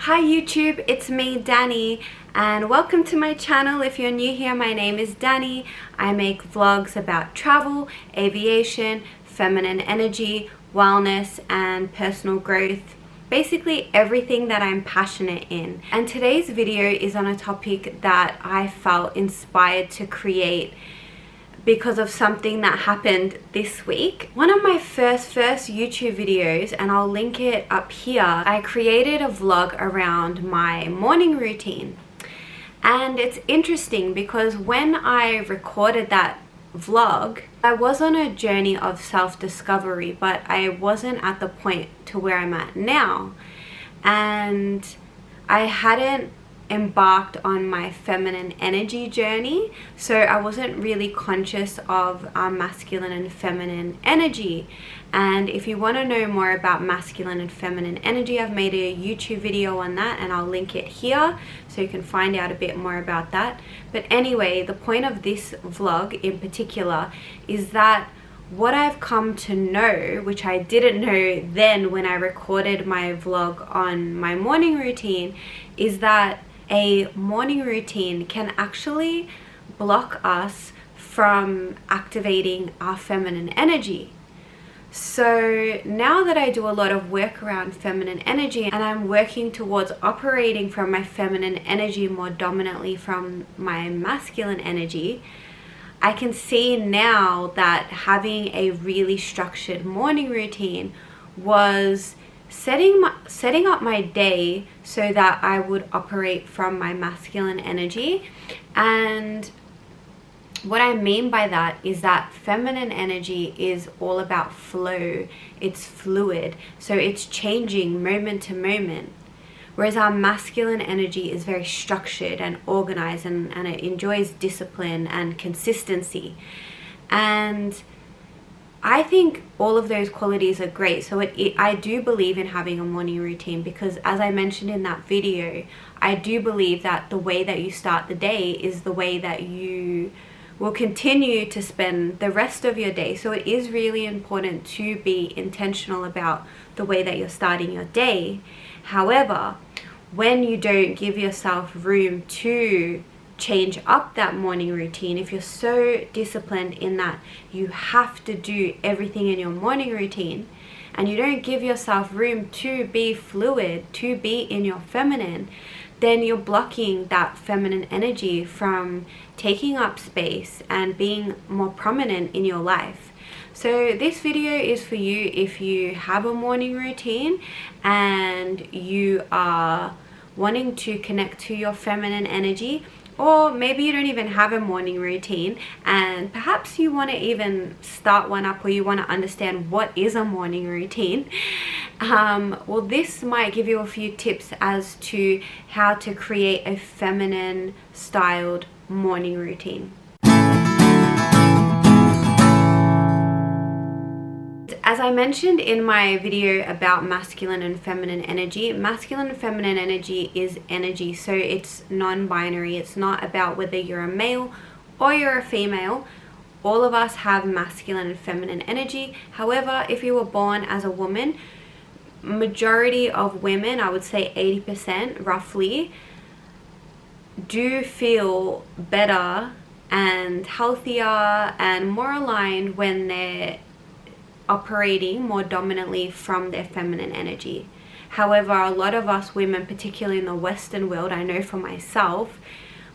Hi YouTube, it's me Dani and welcome to my channel. If you're new here, my name is Dani. I make vlogs about travel, aviation, feminine energy, wellness and personal growth. Basically everything that I'm passionate in. And today's video is on a topic that I felt inspired to create because of something that happened this week. One of my first YouTube videos, and I'll link it up here, I created a vlog around my morning routine. And it's interesting because when I recorded that vlog, I was on a journey of self-discovery, but I wasn't at the point to where I'm at now. And I hadn't embarked on my feminine energy journey, so I wasn't really conscious of our masculine and feminine energy. And if you want to know more about masculine and feminine energy, I've made a YouTube video on that and I'll link it here so you can find out a bit more about that. But anyway, the point of this vlog in particular is that what I've come to know, which I didn't know then when I recorded my vlog on my morning routine, is that a morning routine can actually block us from activating our feminine energy. So now that I do a lot of work around feminine energy and I'm working towards operating from my feminine energy more dominantly from my masculine energy, I can see now that having a really structured morning routine was setting up my day so that I would operate from my masculine energy. And what I mean by that is that feminine energy is all about flow. It's fluid, so it's changing moment to moment, whereas our masculine energy is very structured and organized, and it enjoys discipline and consistency. And I think all of those qualities are great. So I do believe in having a morning routine because, as I mentioned in that video, I do believe that the way that you start the day is the way that you will continue to spend the rest of your day. So it is really important to be intentional about the way that you're starting your day. However, when you don't give yourself room to change up that morning routine, if you're so disciplined in that you have to do everything in your morning routine and you don't give yourself room to be fluid, to be in your feminine, then you're blocking that feminine energy from taking up space and being more prominent in your life. So this video is for you if you have a morning routine and you are wanting to connect to your feminine energy. Or maybe you don't even have a morning routine and perhaps you want to even start one up, or you want to understand what is a morning routine. Well, this might give you a few tips as to how to create a feminine styled morning routine. As I mentioned in my video about masculine and feminine energy, masculine and feminine energy is energy, so it's non-binary. It's not about whether you're a male or you're a female. All of us have masculine and feminine energy. However, if you were born as a woman, majority of women, I would say 80% roughly, do feel better and healthier and more aligned when they're operating more dominantly from their feminine energy. However, a lot of us women, particularly in the Western world, I know for myself,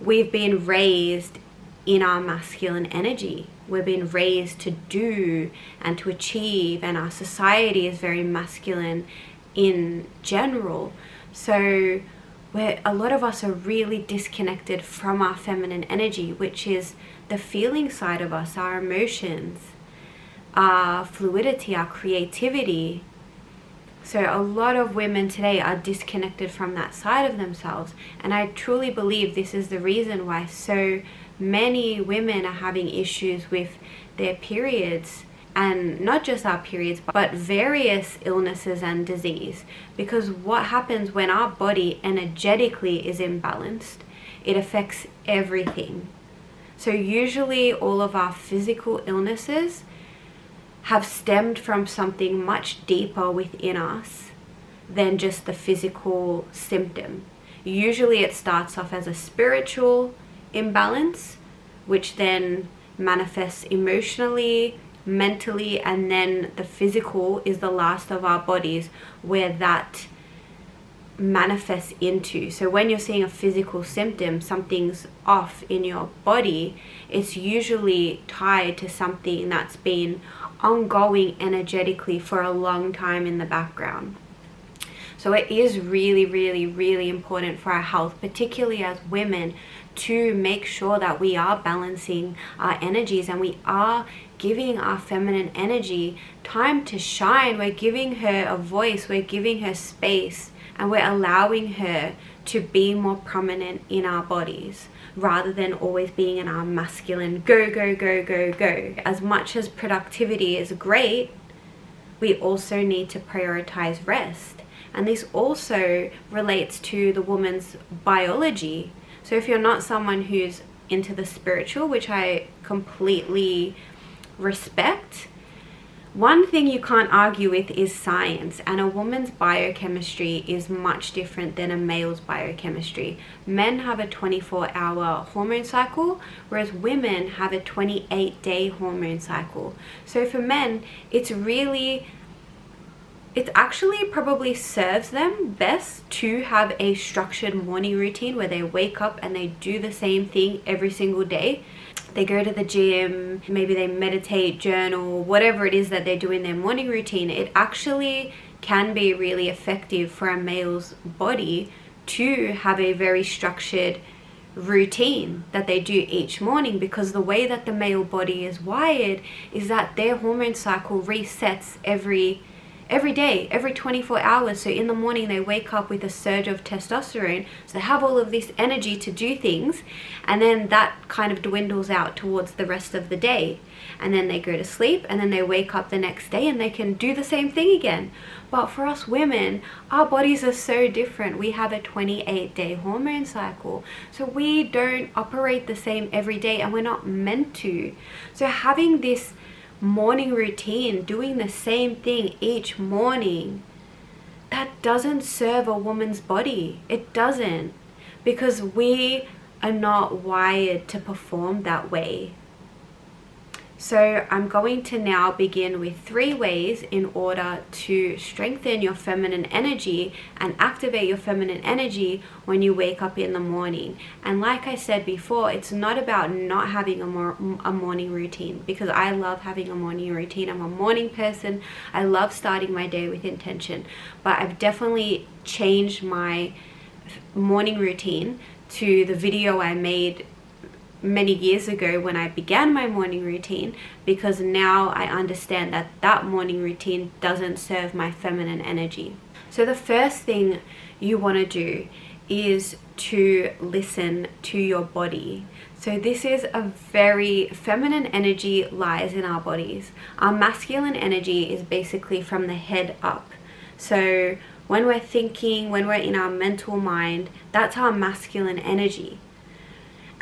we've been raised in our masculine energy. We've been raised to do and to achieve, and our society is very masculine in general. So a lot of us are really disconnected from our feminine energy, which is the feeling side of us, our emotions, our fluidity, our creativity. So a lot of women today are disconnected from that side of themselves, and I truly believe this is the reason why so many women are having issues with their periods, and not just our periods but various illnesses and disease. Because what happens when our body energetically is imbalanced, it affects everything. So usually all of our physical illnesses have stemmed from something much deeper within us than just the physical symptom. Usually it starts off as a spiritual imbalance, which then manifests emotionally, mentally, and then the physical is the last of our bodies where that manifests into. So when you're seeing a physical symptom, something's off in your body, it's usually tied to something that's been ongoing energetically for a long time in the background. So it is really, really, really important for our health, particularly as women, to make sure that we are balancing our energies and we are giving our feminine energy time to shine. We're giving her a voice, we're giving her space, and we're allowing her to be more prominent in our bodies rather than always being in our masculine go, go, go, go, go. As much as productivity is great, we also need to prioritize rest. And this also relates to the woman's biology. So if you're not someone who's into the spiritual, which I completely respect, one thing you can't argue with is science, and a woman's biochemistry is much different than a male's biochemistry. Men have a 24-hour hormone cycle, whereas women have a 28-day hormone cycle. So for men, it actually probably serves them best to have a structured morning routine where they wake up and they do the same thing every single day. They go to the gym, maybe they meditate, journal, whatever it is that they do in their morning routine. It actually can be really effective for a male's body to have a very structured routine that they do each morning, because the way that the male body is wired is that their hormone cycle resets every day, every 24 hours. So in the morning they wake up with a surge of testosterone, so they have all of this energy to do things, and then that kind of dwindles out towards the rest of the day, and then they go to sleep, and then they wake up the next day and they can do the same thing again. But for us women, our bodies are so different. We have a 28-day hormone cycle, so we don't operate the same every day, and we're not meant to. So having this morning routine, doing the same thing each morning, that doesn't serve a woman's body. It doesn't, because we are not wired to perform that way. So I'm going to now begin with 3 ways in order to strengthen your feminine energy and activate your feminine energy when you wake up in the morning. And like I said before, it's not about not having a morning routine, because I love having a morning routine. I'm a morning person. I love starting my day with intention. But I've definitely changed my morning routine to the video I made many years ago when I began my morning routine, because now I understand that that morning routine doesn't serve my feminine energy. So the first thing you want to do is to listen to your body. So this is a very feminine energy lies in our bodies. Our masculine energy is basically from the head up. So when we're thinking, when we're in our mental mind, that's our masculine energy.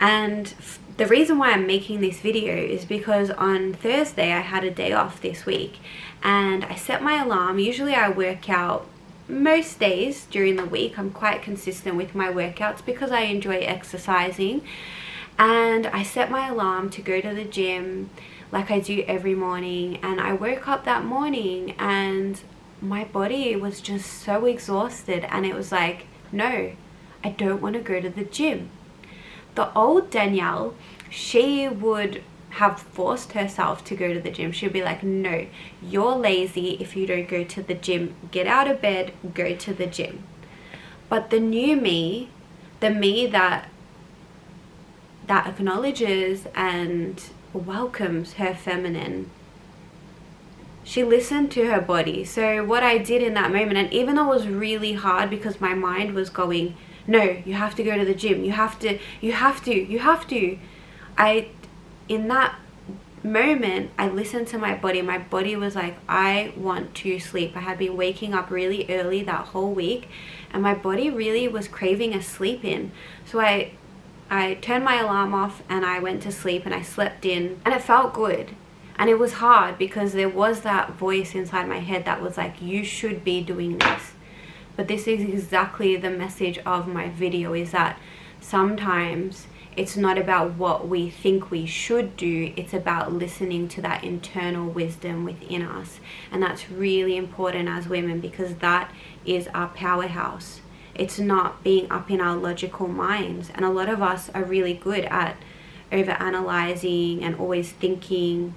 And the reason why I'm making this video is because on Thursday I had a day off this week, and I set my alarm. Usually I work out most days during the week. I'm quite consistent with my workouts because I enjoy exercising, and I set my alarm to go to the gym like I do every morning. And I woke up that morning and my body was just so exhausted, and it was like, no, I don't want to go to the gym. The old Danielle, she would have forced herself to go to the gym. She'd be like, no, you're lazy if you don't go to the gym. Get out of bed, go to the gym. But the new me, the me that acknowledges and welcomes her feminine, she listened to her body. So what I did in that moment, and even though it was really hard because my mind was going, no, you have to go to the gym, you have to. In that moment, I listened to my body. My body was like, I want to sleep. I had been waking up really early that whole week, and my body really was craving a sleep in. So I turned my alarm off and I went to sleep, and I slept in, and it felt good. And it was hard because there was that voice inside my head that was like, you should be doing this. But this is exactly the message of my video, is that sometimes it's not about what we think we should do, it's about listening to that internal wisdom within us. And that's really important as women, because that is our powerhouse. It's not being up in our logical minds. And a lot of us are really good at over-analyzing and always thinking.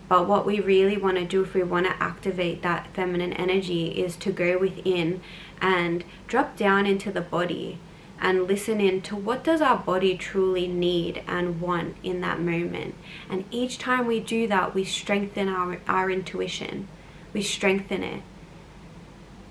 But what we really want to do if we want to activate that feminine energy is to go within and drop down into the body and listen in to what does our body truly need and want in that moment. And each time we do that, we strengthen our intuition. We strengthen it.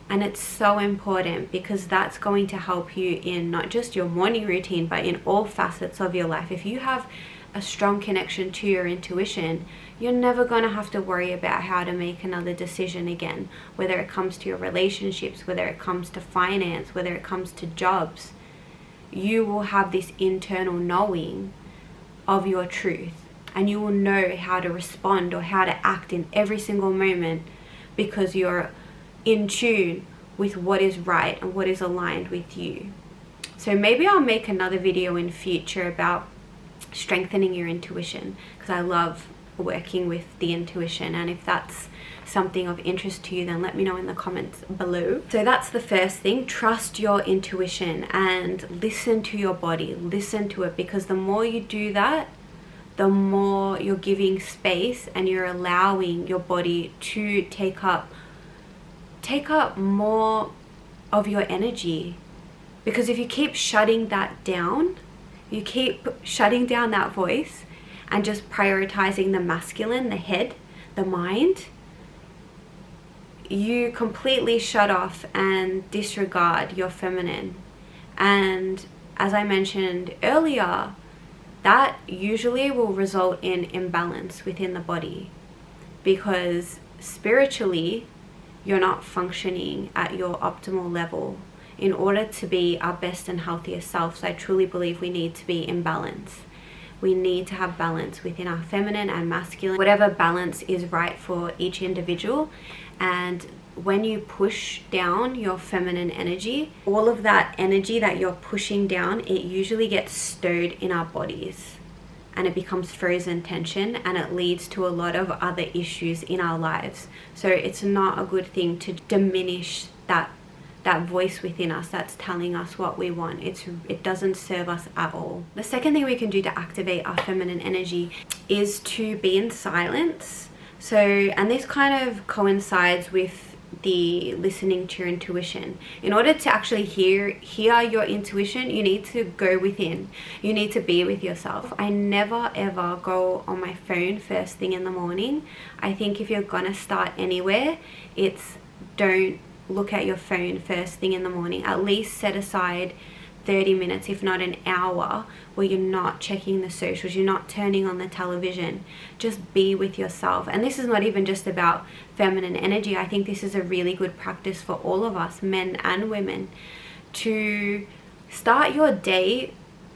And it's so important, because that's going to help you in not just your morning routine, but in all facets of your life. If you have a strong connection to your intuition, you're never going to have to worry about how to make another decision again, whether it comes to your relationships, whether it comes to finance, whether it comes to jobs. You will have this internal knowing of your truth, and you will know how to respond or how to act in every single moment, because you're in tune with what is right and what is aligned with you. So maybe I'll make another video in future about strengthening your intuition, because I love working with the intuition. And if that's something of interest to you, then let me know in the comments below. So that's the first thing. Trust your intuition and listen to your body. Listen to it, because the more you do that, the more you're giving space and you're allowing your body to take up more of your energy. Because if you keep shutting that down, you keep shutting down that voice and just prioritizing the masculine, the head, the mind, you completely shut off and disregard your feminine. And as I mentioned earlier, that usually will result in imbalance within the body, because spiritually you're not functioning at your optimal level. In order to be our best and healthiest selves, I truly believe we need to be in balance. We need to have balance within our feminine and masculine, whatever balance is right for each individual. And when you push down your feminine energy, all of that energy that you're pushing down, it usually gets stowed in our bodies, and it becomes frozen tension, and it leads to a lot of other issues in our lives. So it's not a good thing to diminish that voice within us that's telling us what we want. It doesn't serve us at all. The second thing we can do to activate our feminine energy is to be in silence. So, and this kind of coincides with the listening to your intuition. In order to actually hear your intuition, you need to go within. You need to be with yourself. I never ever go on my phone first thing in the morning. I think if you're gonna start anywhere, it's don't look at your phone first thing in the morning. At least set aside 30 minutes, if not an hour, where you're not checking the socials, you're not turning on the television. Just be with yourself. And this is not even just about feminine energy. I think this is a really good practice for all of us, men and women, to start your day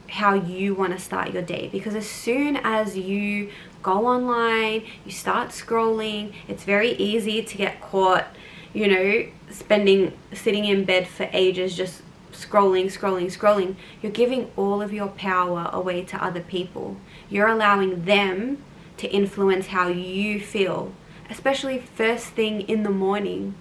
how you want to start your day. Because as soon as you go online, you start scrolling, it's very easy to get caught, you know, sitting in bed for ages just scrolling. You're giving all of your power away to other people. You're allowing them to influence how you feel, especially first thing in the morning.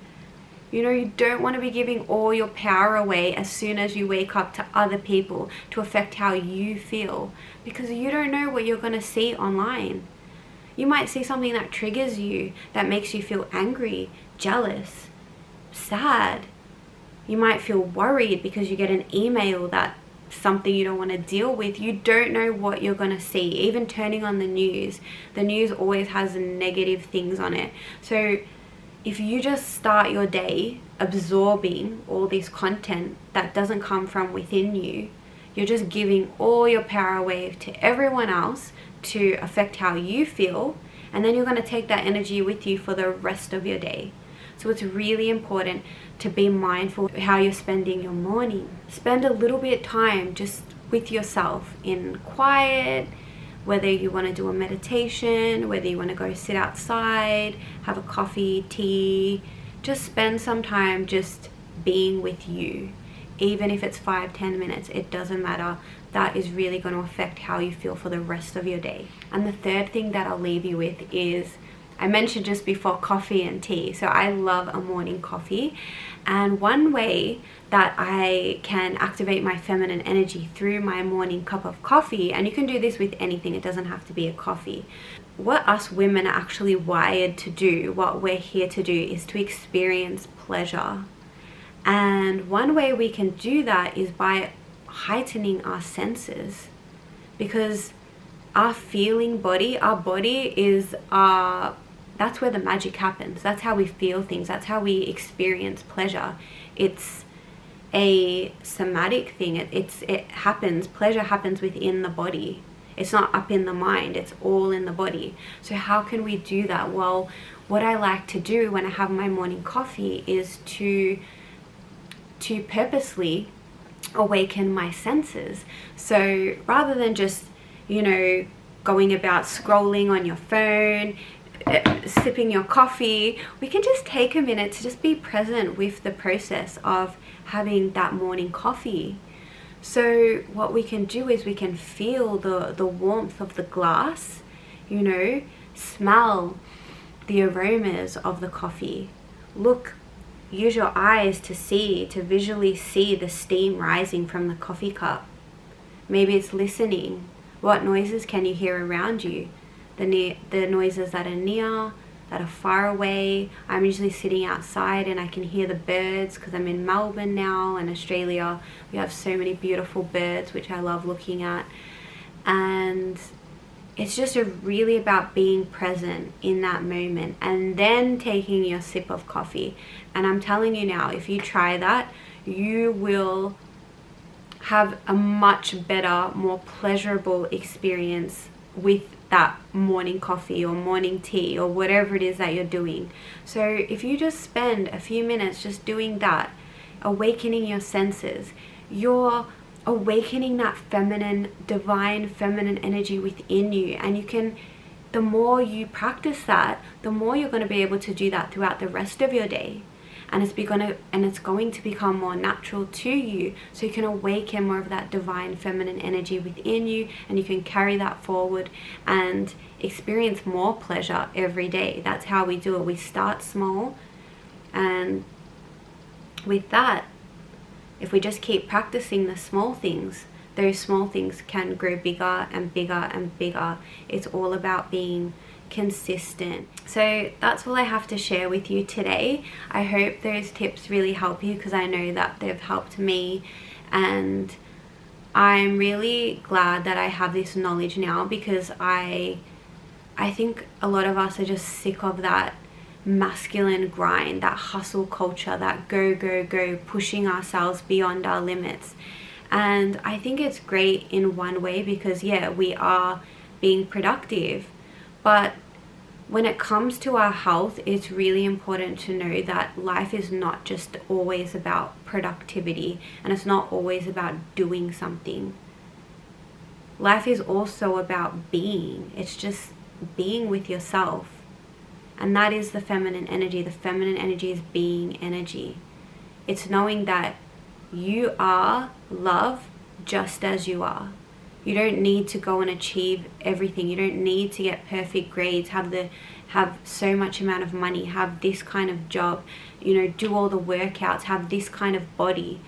You know, you don't want to be giving all your power away as soon as you wake up to other people to affect how you feel, because you don't know what you're going to see online. You might see something that triggers you, that makes you feel angry, jealous, sad. You might feel worried because you get an email that's something you don't want to deal with. You don't know what you're going to see. Even turning on the news always has negative things on it. So if you just start your day absorbing all this content that doesn't come from within you, you're just giving all your power away to everyone else to affect how you feel, and then you're going to take that energy with you for the rest of your day. So it's really important to be mindful of how you're spending your morning. Spend a little bit of time just with yourself in quiet, whether you want to do a meditation, whether you want to go sit outside, have a coffee, tea. Just spend some time just being with you, even if it's 5-10 minutes, it doesn't matter. That is really going to affect how you feel for the rest of your day. And the third thing that I'll leave you with is, I mentioned just before, coffee and tea. So I love a morning coffee, and one way that I can activate my feminine energy through my morning cup of coffee, and you can do this with anything, it doesn't have to be a coffee. What us women are actually wired to do, what we're here to do, is to experience pleasure. And one way we can do that is by heightening our senses, because our feeling body, our body is that's where the magic happens. That's how we feel things. That's how we experience pleasure. It's a somatic thing. It happens. Pleasure happens within the body. It's not up in the mind. It's all in the body. So how can we do that? Well, what I like to do when I have my morning coffee is to purposely awaken my senses. So rather than just, going about scrolling on your phone, sipping your coffee, we can just take a minute to just be present with the process of having that morning coffee. So what we can do is we can feel the warmth of the glass, smell the aromas of the coffee, use your eyes to visually see the steam rising from the coffee cup. Maybe it's listening. What noises can you hear around you? The noises that are near, that are far away. I'm usually sitting outside and I can hear the birds, because I'm in Melbourne now, and Australia. We have so many beautiful birds, which I love looking at. And it's just really about being present in that moment, and then taking your sip of coffee. And I'm telling you now, if you try that, you will have a much better, more pleasurable experience with that morning coffee or morning tea or whatever it is that you're doing. So if you just spend a few minutes just doing that, awakening your senses, you're awakening that feminine, divine feminine energy within you. And the more you practice that, the more you're going to be able to do that throughout the rest of your day. And it's going to become more natural to you, so you can awaken more of that divine feminine energy within you, and you can carry that forward and experience more pleasure every day. That's how we do it. We start small, and with that, if we just keep practicing the small things, those small things can grow bigger and bigger and bigger. It's all about being consistent. So that's all I have to share with you today. I hope those tips really help you, because I know that they've helped me, and I'm really glad that I have this knowledge now, because I think a lot of us are just sick of that masculine grind, that hustle culture, that go, pushing ourselves beyond our limits. And I think it's great in one way, because we are being productive, but when it comes to our health, it's really important to know that life is not just always about productivity, and it's not always about doing something. Life is also about being. It's just being with yourself. And that is the feminine energy. The feminine energy is being energy. It's knowing that you are love just as you are. You don't need to go and achieve everything. You don't need to get perfect grades, have so much amount of money, have this kind of job, do all the workouts, have this kind of body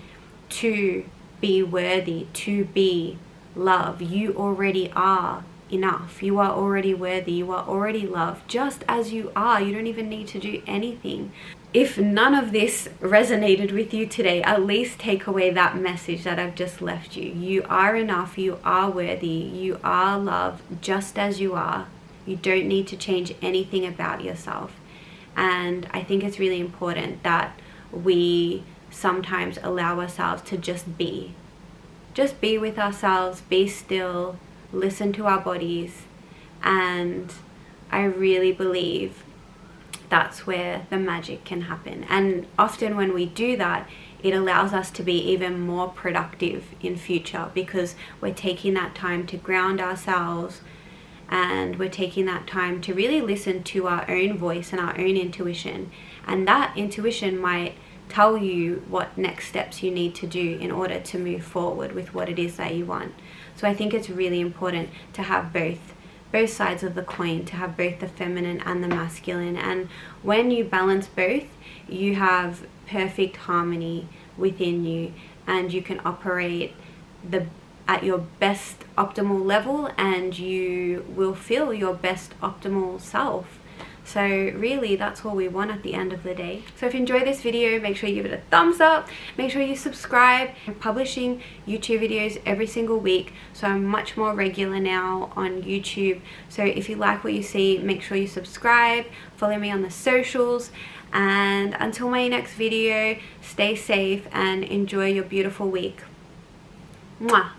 to be worthy, to be love. You already are enough. You are already worthy. You are already loved just as you are. You don't even need to do anything. If none of this resonated with you today, at least take away that message that I've just left you. You are enough. You are worthy. You are loved just as you are. You don't need to change anything about yourself. And I think it's really important that we sometimes allow ourselves to just be. Just be with ourselves, be still, listen to our bodies. And I really believe that's where the magic can happen. And often when we do that, it allows us to be even more productive in future, because we're taking that time to ground ourselves, and we're taking that time to really listen to our own voice and our own intuition. And that intuition might tell you what next steps you need to do in order to move forward with what it is that you want. So I think it's really important to have both sides of the coin, to have both the feminine and the masculine. And when you balance both, you have perfect harmony within you, and you can operate at your best optimal level, and you will feel your best optimal self. So really, that's all we want at the end of the day. So if you enjoyed this video, make sure you give it a thumbs up. Make sure you subscribe. I'm publishing YouTube videos every single week, so I'm much more regular now on YouTube. So if you like what you see, make sure you subscribe. Follow me on the socials. And until my next video, stay safe and enjoy your beautiful week. Mwah!